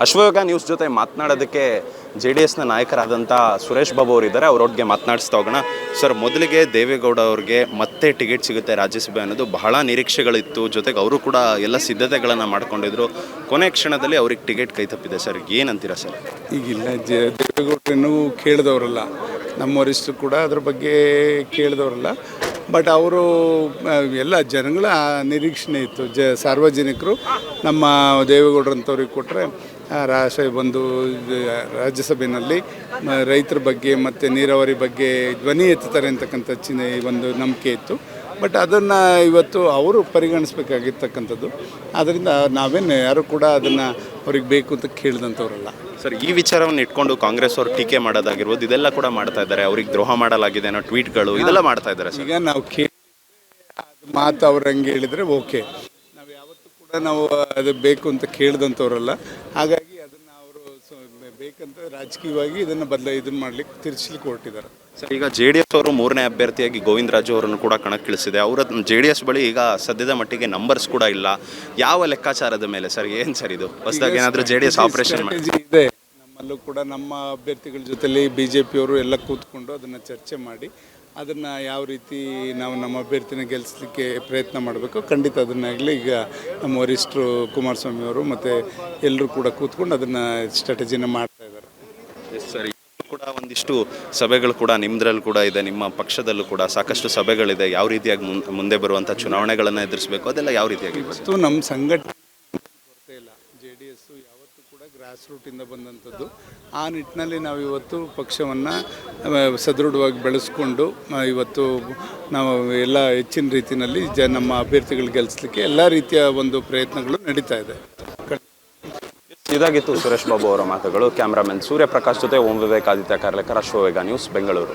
ಅಶ್ವಯೋಗ news ಜೊತೆ ಮಾತನಾಡೋದಕ್ಕೆ JDSನ ನಾಯಕರಾದಂಥ ಸುರೇಶ್ ಬಾಬು ಅವರಿದ್ದಾರೆ. ಅವರೊಟ್ಟಿಗೆ ಮಾತನಾಡಿಸ್ತಾ ಹೋಗೋಣ. ಸರ್, ಮೊದಲಿಗೆ ದೇವೇಗೌಡ ಅವ್ರಿಗೆ ಮತ್ತೆ ಟಿಕೆಟ್ ಸಿಗುತ್ತೆ ರಾಜ್ಯಸಭೆ ಅನ್ನೋದು ಬಹಳ ನಿರೀಕ್ಷೆಗಳಿತ್ತು. ಜೊತೆಗೆ ಅವರು ಕೂಡ ಎಲ್ಲ ಸಿದ್ಧತೆಗಳನ್ನು ಮಾಡ್ಕೊಂಡಿದ್ರು. ಕೊನೆ ಕ್ಷಣದಲ್ಲಿ ಅವ್ರಿಗೆ ಟಿಕೆಟ್ ಕೈ ತಪ್ಪಿದೆ ಸರ್, ಏನಂತೀರಾ ಸರ್? ಈಗಿಲ್ಲ, ದೇವೇಗೌಡರನ್ನು ಕೇಳಿದವರಲ್ಲ, ನಮ್ಮ ವರಿಷ್ಠರು ಕೂಡ ಅದ್ರ ಬಗ್ಗೆ ಕೇಳಿದವರಲ್ಲ. ಬಟ್ ಅವರು ಎಲ್ಲ ಜನಗಳ ನಿರೀಕ್ಷಣೆ ಇತ್ತು. ಸಾರ್ವಜನಿಕರು ನಮ್ಮ ದೇವೇಗೌಡರಂಥವ್ರಿಗೆ ಕೊಟ್ಟರೆ ಬಂದು ರಾಜ್ಯಸಭೆಯಲ್ಲಿ ರೈತರ ಬಗ್ಗೆ ಮತ್ತು ನೀರಾವರಿ ಬಗ್ಗೆ ಧ್ವನಿ ಎತ್ತುತ್ತಾರೆ ಅಂತಕ್ಕಂಥ ಒಂದು ನಂಬಿಕೆ ಇತ್ತು. ಬಟ್ ಅದನ್ನು ಇವತ್ತು ಅವರು ಪರಿಗಣಿಸಬೇಕಾಗಿರ್ತಕ್ಕಂಥದ್ದು. ಆದ್ದರಿಂದ ನಾವೇನು ಯಾರು ಕೂಡ ಅದನ್ನು ಅವ್ರಿಗೆ ಬೇಕು ಅಂತ ಕೇಳಿದಂಥವ್ರಲ್ಲ ಸರ್. ಈ ವಿಚಾರವನ್ನು ಇಟ್ಕೊಂಡು ಕಾಂಗ್ರೆಸ್ ಅವರು ಟೀಕೆ ಮಾಡೋದಾಗಿರ್ಬೋದು, ಇದೆಲ್ಲ ಕೂಡ ಮಾಡ್ತಾ ಇದ್ದಾರೆ. ಅವ್ರಿಗೆ ದ್ರೋಹ ಮಾಡಲಾಗಿದೆ ಅನ್ನೋ ಟ್ವೀಟ್ಗಳು ಇದೆಲ್ಲ ಮಾಡ್ತಾ ಇದ್ದಾರೆ. ಈಗ ನಾವು ಮಾತು ಅವ್ರು ಹಂಗೆ ಹೇಳಿದರೆ ಓಕೆ, ನಾವು ಯಾವತ್ತೂ ಕೂಡ ನಾವು ಅದು ಬೇಕು ಅಂತ ಕೇಳಿದಂಥವ್ರಲ್ಲ. ಹಾಗಾಗಿ ಅದನ್ನು ಅವರು ಬೇಕಂತ ರಾಜಕೀಯವಾಗಿ ಇದನ್ನು ಇದನ್ನು ಮಾಡಲಿಕ್ಕೆ ತಿರ್ಸ್ಲಿಕ್ಕೆ ಹೊರಟಿದ್ದಾರೆ. ಸರ್, ಈಗ JDS ಅವರು 3ನೇ ಅಭ್ಯರ್ಥಿಯಾಗಿ ಗೋವಿಂದರಾಜು ಅವರನ್ನು ಕೂಡ ಕಣಕ್ಕಿಳಿಸಿದೆ. ಅವರ JDS ಬಳಿ ಈಗ ಸದ್ಯದ ಮಟ್ಟಿಗೆ ನಂಬರ್ಸ್ ಕೂಡ ಇಲ್ಲ. ಯಾವ ಲೆಕ್ಕಾಚಾರದ ಮೇಲೆ ಸರ್? ಏನು ಸರ್ ಇದು ಹೊಸದಾಗಿ ಏನಾದರೂ JDS ಆಪರೇಷನ್ ಇದೆ? ನಮ್ಮಲ್ಲೂ ಕೂಡ ನಮ್ಮ ಅಭ್ಯರ್ಥಿಗಳ ಜೊತೆಲಿ BJPಯವರು ಎಲ್ಲ ಕೂತ್ಕೊಂಡು ಅದನ್ನು ಚರ್ಚೆ ಮಾಡಿ ಅದನ್ನು ಯಾವ ರೀತಿ ನಾವು ನಮ್ಮ ಅಭ್ಯರ್ಥಿನ ಗೆಲ್ಲಿಸಲಿಕ್ಕೆ ಪ್ರಯತ್ನ ಮಾಡಬೇಕು. ಖಂಡಿತ ಅದನ್ನಾಗಲಿ ಈಗ ನಮ್ಮ ವರಿಷ್ಠರು ಕುಮಾರಸ್ವಾಮಿ ಅವರು ಮತ್ತು ಎಲ್ಲರೂ ಕೂಡ ಕೂತ್ಕೊಂಡು ಅದನ್ನು ಸ್ಟ್ರಾಟಜಿನ ಮಾಡ್ತಾ ಇದ್ದಾರೆ. ಸರಿ, ಕೂಡ ಒಂದಿಷ್ಟು ಸಭೆಗಳು ಕೂಡ ನಿಮ್ಮದ್ರಲ್ಲಿ ಕೂಡ ಇದೆ, ನಿಮ್ಮ ಪಕ್ಷದಲ್ಲೂ ಕೂಡ ಸಾಕಷ್ಟು ಸಭೆಗಳಿದೆ. ಯಾವ ರೀತಿಯಾಗಿ ಮುಂದೆ ಬರುವಂಥ ಚುನಾವಣೆಗಳನ್ನು ಎದುರಿಸಬೇಕು, ಅದೆಲ್ಲ ಯಾವ ರೀತಿಯಾಗಿ? ಇವತ್ತು ನಮ್ಮ ಸಂಘಟನೆ ಕೊರತೆ ಇಲ್ಲ. JDS ಯಾವತ್ತೂ ಕೂಡ ಗ್ರಾಸ್ ರೂಟಿಂದ ಬಂದಂಥದ್ದು. ಆ ನಿಟ್ಟಿನಲ್ಲಿ ನಾವು ಇವತ್ತು ಪಕ್ಷವನ್ನು ಸದೃಢವಾಗಿ ಬೆಳೆಸ್ಕೊಂಡು ಇವತ್ತು ನಾವು ಎಲ್ಲ ಹೆಚ್ಚಿನ ರೀತಿಯಲ್ಲಿ ನಮ್ಮ ಅಭ್ಯರ್ಥಿಗಳು ಗೆಲ್ಲಿಸಲಿಕ್ಕೆ ಎಲ್ಲ ರೀತಿಯ ಒಂದು ಪ್ರಯತ್ನಗಳು ನಡೀತಾ ಇದೆ. ಇದಾಗಿತ್ತು ಸುರೇಶ್ ಬಾಬು ಅವರ ಮಾತುಗಳು. ಕ್ಯಾಮ್ರಾಮನ್ ಸೂರ್ಯಪ್ರಕಾಶ್ ಜೊತೆ ಓಂ ವಿವೇಕ್ ಆದಿತ್ಯ ಕಾರ್ಲೆಕರ್, ಅಶ್ವವೇಗ ನ್ಯೂಸ್, ಬೆಂಗಳೂರು.